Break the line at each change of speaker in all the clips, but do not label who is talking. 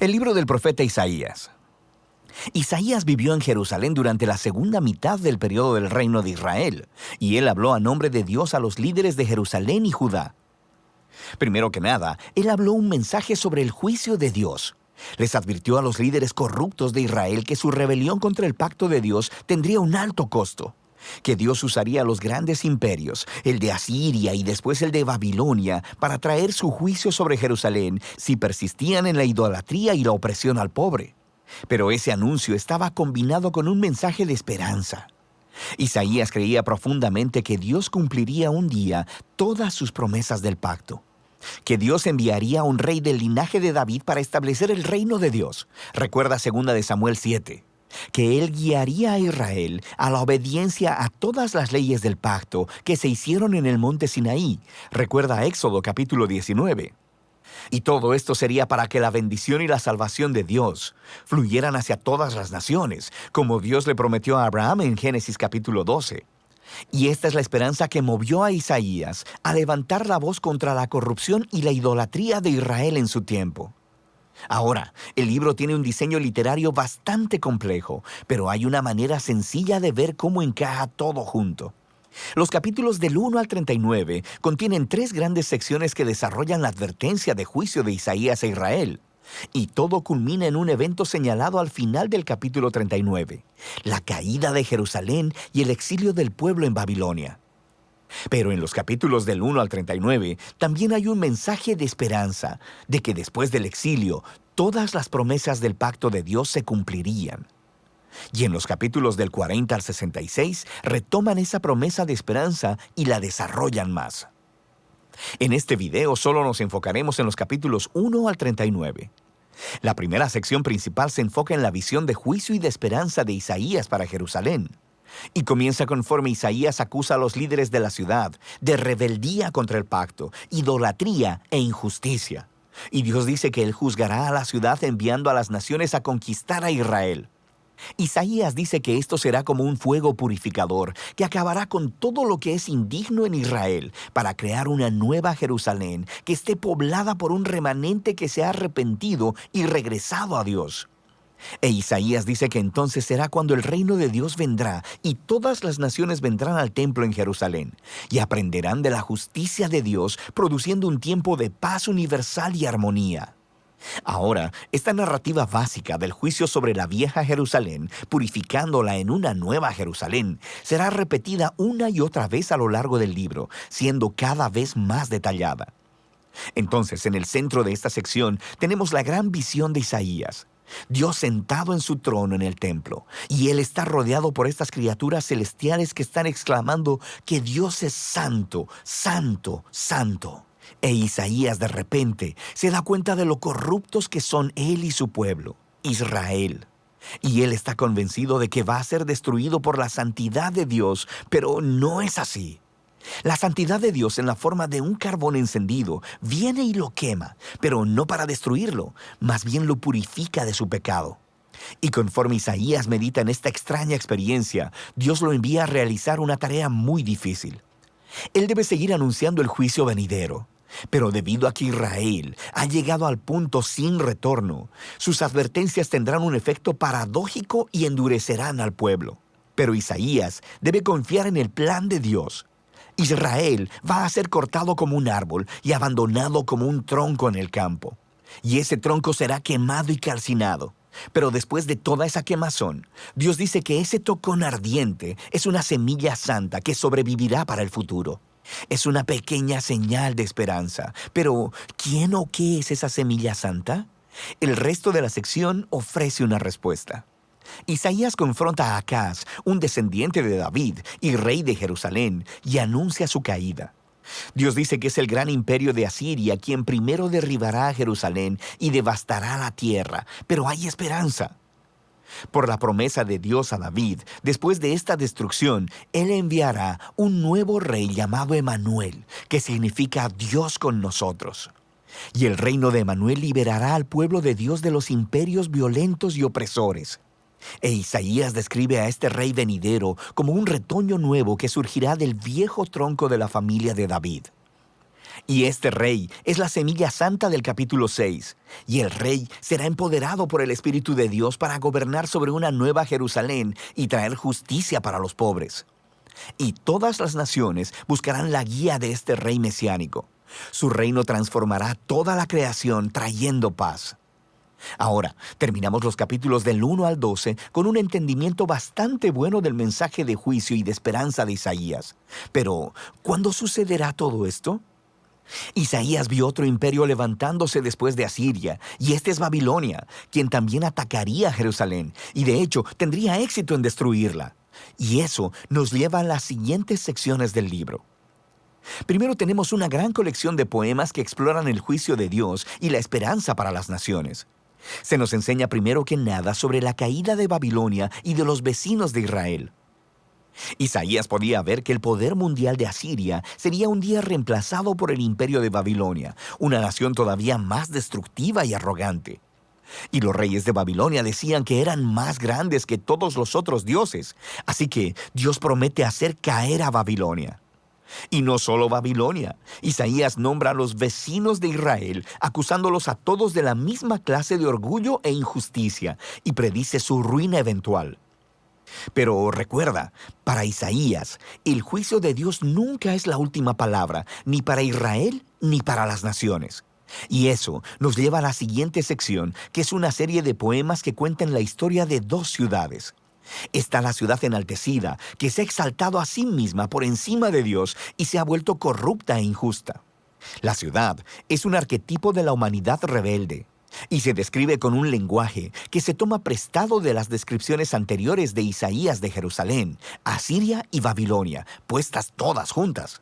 El libro del profeta Isaías. Isaías vivió en Jerusalén durante la segunda mitad del periodo del reino de Israel, y él habló a nombre de Dios a los líderes de Jerusalén y Judá. Primero que nada, él habló un mensaje sobre el juicio de Dios. Les advirtió a los líderes corruptos de Israel que su rebelión contra el pacto de Dios tendría un alto costo, que Dios usaría los grandes imperios, el de Asiria y después el de Babilonia, para traer su juicio sobre Jerusalén si persistían en la idolatría y la opresión al pobre. Pero ese anuncio estaba combinado con un mensaje de esperanza. Isaías creía profundamente que Dios cumpliría un día todas sus promesas del pacto, que Dios enviaría a un rey del linaje de David para establecer el reino de Dios. Recuerda 2 de Samuel 7. Que él guiaría a Israel a la obediencia a todas las leyes del pacto que se hicieron en el monte Sinaí. Recuerda Éxodo capítulo 19. Y todo esto sería para que la bendición y la salvación de Dios fluyeran hacia todas las naciones, como Dios le prometió a Abraham en Génesis capítulo 12. Y esta es la esperanza que movió a Isaías a levantar la voz contra la corrupción y la idolatría de Israel en su tiempo. Ahora, el libro tiene un diseño literario bastante complejo, pero hay una manera sencilla de ver cómo encaja todo junto. Los capítulos del 1 al 39 contienen 3 grandes secciones que desarrollan la advertencia de juicio de Isaías a Israel. Y todo culmina en un evento señalado al final del capítulo 39, la caída de Jerusalén y el exilio del pueblo en Babilonia. Pero en los capítulos del 1 al 39 también hay un mensaje de esperanza, de que después del exilio, todas las promesas del pacto de Dios se cumplirían. Y en los capítulos del 40 al 66 retoman esa promesa de esperanza y la desarrollan más. En este video solo nos enfocaremos en los capítulos 1 al 39. La primera sección principal se enfoca en la visión de juicio y de esperanza de Isaías para Jerusalén. Y comienza conforme Isaías acusa a los líderes de la ciudad de rebeldía contra el pacto, idolatría e injusticia. Y Dios dice que Él juzgará a la ciudad enviando a las naciones a conquistar a Israel. Isaías dice que esto será como un fuego purificador que acabará con todo lo que es indigno en Israel para crear una nueva Jerusalén que esté poblada por un remanente que se ha arrepentido y regresado a Dios. E Isaías dice que entonces será cuando el reino de Dios vendrá y todas las naciones vendrán al templo en Jerusalén y aprenderán de la justicia de Dios, produciendo un tiempo de paz universal y armonía. Ahora, esta narrativa básica del juicio sobre la vieja Jerusalén, purificándola en una nueva Jerusalén, será repetida una y otra vez a lo largo del libro, siendo cada vez más detallada. Entonces, en el centro de esta sección tenemos la gran visión de Isaías. Dios sentado en su trono en el templo, y Él está rodeado por estas criaturas celestiales que están exclamando que Dios es santo, santo, santo. E Isaías de repente se da cuenta de lo corruptos que son él y su pueblo, Israel. Y él está convencido de que va a ser destruido por la santidad de Dios, pero no es así. La santidad de Dios en la forma de un carbón encendido viene y lo quema, pero no para destruirlo, más bien lo purifica de su pecado. Y conforme Isaías medita en esta extraña experiencia, Dios lo envía a realizar una tarea muy difícil. Él debe seguir anunciando el juicio venidero. Pero debido a que Israel ha llegado al punto sin retorno, sus advertencias tendrán un efecto paradójico y endurecerán al pueblo. Pero Isaías debe confiar en el plan de Dios. Israel va a ser cortado como un árbol y abandonado como un tronco en el campo. Y ese tronco será quemado y calcinado. Pero después de toda esa quemazón, Dios dice que ese tocón ardiente es una semilla santa que sobrevivirá para el futuro. Es una pequeña señal de esperanza. Pero, ¿quién o qué es esa semilla santa? El resto de la sección ofrece una respuesta. Isaías confronta a Acaz, un descendiente de David y rey de Jerusalén, y anuncia su caída. Dios dice que es el gran imperio de Asiria quien primero derribará a Jerusalén y devastará la tierra, pero hay esperanza. Por la promesa de Dios a David, después de esta destrucción, Él enviará un nuevo rey llamado Emanuel, que significa Dios con nosotros. Y el reino de Emanuel liberará al pueblo de Dios de los imperios violentos y opresores. E Isaías describe a este rey venidero como un retoño nuevo que surgirá del viejo tronco de la familia de David. Y este rey es la semilla santa del capítulo 6. Y el rey será empoderado por el Espíritu de Dios para gobernar sobre una nueva Jerusalén y traer justicia para los pobres. Y todas las naciones buscarán la guía de este rey mesiánico. Su reino transformará toda la creación trayendo paz. Ahora, terminamos los capítulos del 1 al 12 con un entendimiento bastante bueno del mensaje de juicio y de esperanza de Isaías. Pero, ¿cuándo sucederá todo esto? Isaías vio otro imperio levantándose después de Asiria, y este es Babilonia, quien también atacaría a Jerusalén, y de hecho tendría éxito en destruirla. Y eso nos lleva a las siguientes secciones del libro. Primero tenemos una gran colección de poemas que exploran el juicio de Dios y la esperanza para las naciones. Se nos enseña primero que nada sobre la caída de Babilonia y de los vecinos de Israel. Isaías podía ver que el poder mundial de Asiria sería un día reemplazado por el imperio de Babilonia, una nación todavía más destructiva y arrogante. Y los reyes de Babilonia decían que eran más grandes que todos los otros dioses, así que Dios promete hacer caer a Babilonia. Y no solo Babilonia, Isaías nombra a los vecinos de Israel, acusándolos a todos de la misma clase de orgullo e injusticia, y predice su ruina eventual. Pero recuerda, para Isaías, el juicio de Dios nunca es la última palabra, ni para Israel ni para las naciones. Y eso nos lleva a la siguiente sección, que es una serie de poemas que cuentan la historia de dos ciudades. Está la ciudad enaltecida, que se ha exaltado a sí misma por encima de Dios y se ha vuelto corrupta e injusta. La ciudad es un arquetipo de la humanidad rebelde, y se describe con un lenguaje que se toma prestado de las descripciones anteriores de Isaías de Jerusalén, Asiria y Babilonia, puestas todas juntas.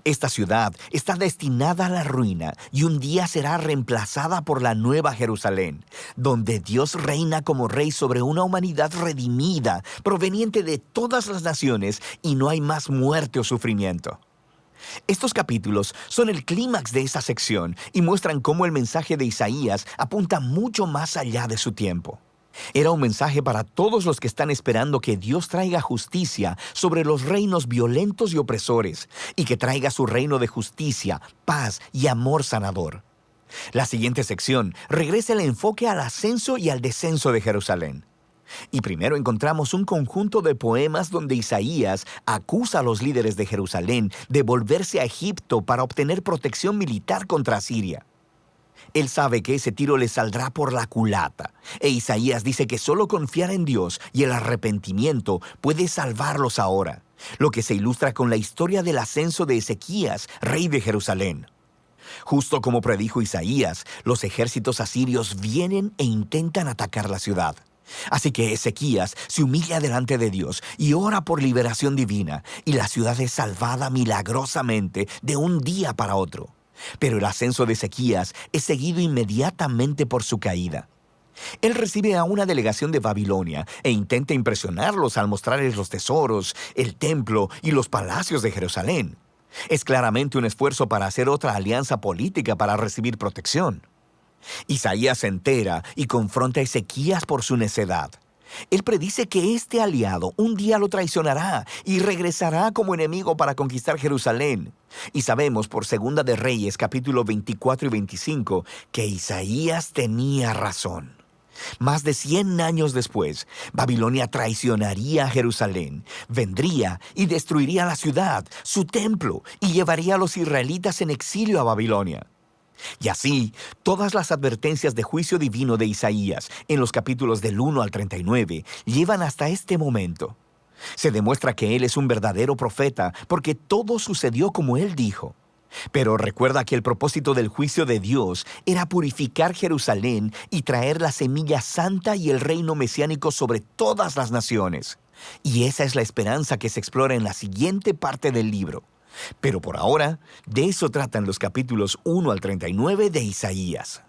Esta ciudad está destinada a la ruina y un día será reemplazada por la nueva Jerusalén, donde Dios reina como rey sobre una humanidad redimida, proveniente de todas las naciones, y no hay más muerte o sufrimiento. Estos capítulos son el clímax de esa sección y muestran cómo el mensaje de Isaías apunta mucho más allá de su tiempo. Era un mensaje para todos los que están esperando que Dios traiga justicia sobre los reinos violentos y opresores, y que traiga su reino de justicia, paz y amor sanador. La siguiente sección regresa el enfoque al ascenso y al descenso de Jerusalén. Y primero encontramos un conjunto de poemas donde Isaías acusa a los líderes de Jerusalén de volverse a Egipto para obtener protección militar contra Asiria. Él sabe que ese tiro le saldrá por la culata, e Isaías dice que solo confiar en Dios y el arrepentimiento puede salvarlos ahora, lo que se ilustra con la historia del ascenso de Ezequías, rey de Jerusalén. Justo como predijo Isaías, los ejércitos asirios vienen e intentan atacar la ciudad. Así que Ezequías se humilla delante de Dios y ora por liberación divina, y la ciudad es salvada milagrosamente de un día para otro. Pero el ascenso de Ezequías es seguido inmediatamente por su caída. Él recibe a una delegación de Babilonia e intenta impresionarlos al mostrarles los tesoros, el templo y los palacios de Jerusalén. Es claramente un esfuerzo para hacer otra alianza política para recibir protección. Isaías se entera y confronta a Ezequías por su necedad. Él predice que este aliado un día lo traicionará y regresará como enemigo para conquistar Jerusalén. Y sabemos por Segunda de Reyes, capítulo 24 y 25, que Isaías tenía razón. Más de 100 años después, Babilonia traicionaría a Jerusalén, vendría y destruiría la ciudad, su templo, y llevaría a los israelitas en exilio a Babilonia. Y así, todas las advertencias de juicio divino de Isaías en los capítulos del 1 al 39 llevan hasta este momento. Se demuestra que él es un verdadero profeta porque todo sucedió como él dijo. Pero recuerda que el propósito del juicio de Dios era purificar Jerusalén y traer la semilla santa y el reino mesiánico sobre todas las naciones. Y esa es la esperanza que se explora en la siguiente parte del libro. Pero por ahora, de eso tratan los capítulos 1 al 39 de Isaías.